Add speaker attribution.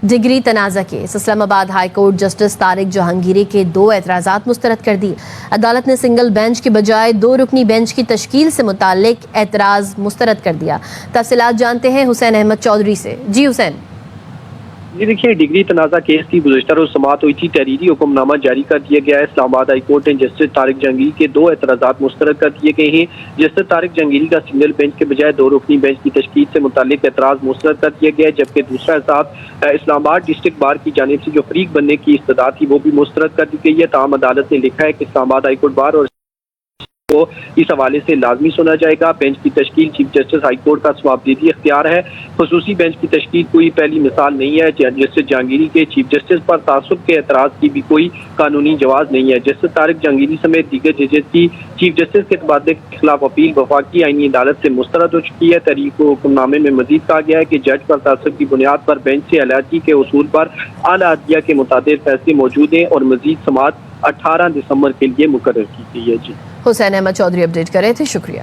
Speaker 1: Degree تنازع case اسلام آباد high court justice Tariq Jahangiri کے 2 اعتراضات مسترد کر دی۔ عدالت نے سنگل بینچ کے بجائے 2 رکنی بینچ کی تشکیل سے متعلق اعتراض مسترد کر دیا۔ تفصیلات جانتے ہیں حسین احمد چودھری سے۔ جی حسین۔
Speaker 2: جی دیکھیے، ڈگری تنازع کیس کی گزشتہ روز سماعت ہوئی تھی۔ تحریری حکم نامہ جاری کر دیا گیا ہے۔ اسلام آباد ہائی کورٹ نے جسٹس طارق جہانگیری کے 2 اعتراضات مسترد کر دیے گئے ہیں۔ جسٹس طارق جہانگیری کا سنگل بینچ کے بجائے 2 رکنی بینچ کی تشکیل سے متعلق اعتراض مسترد کر دیا گیا ہے، جبکہ دوسرا اعتراض اسلام آباد ڈسٹرکٹ بار کی جانب سے جو فریق بننے کی استدعا تھی وہ بھی مسترد کر دی گئی ہے۔ تاہم عدالت نے لکھا ہے کہ اسلام آباد ہائی کورٹ بار اور کو اس حوالے سے لازمی سنا جائے گا۔ بینچ کی تشکیل چیف جسٹس ہائی کورٹ کا ثوابدیدی اختیار ہے۔ خصوصی بینچ کی تشکیل کوئی پہلی مثال نہیں ہے۔ جسٹس جہانگیری کے چیف جسٹس پر تعصب کے اعتراض کی بھی کوئی قانونی جواز نہیں ہے۔ جسٹس طارق جہانگیری سمیت دیگر ججز کی چیف جسٹس کے تبادلے کے خلاف اپیل وفاقی آئینی عدالت سے مسترد ہو چکی ہے۔ تحریری حکم نامے میں مزید کہا گیا ہے کہ جج پر تعصب کی بنیاد پر بینچ سے علیحدگی کے اصول پر اعلیٰ عدلیہ کے متعدد فیصلے موجود ہیں اور مزید سماعت 18 دسمبر کے لیے مقرر کی گئی ہے۔ جی
Speaker 1: حسین احمد چودھری اپڈیٹ کر رہے تھے، شکریہ۔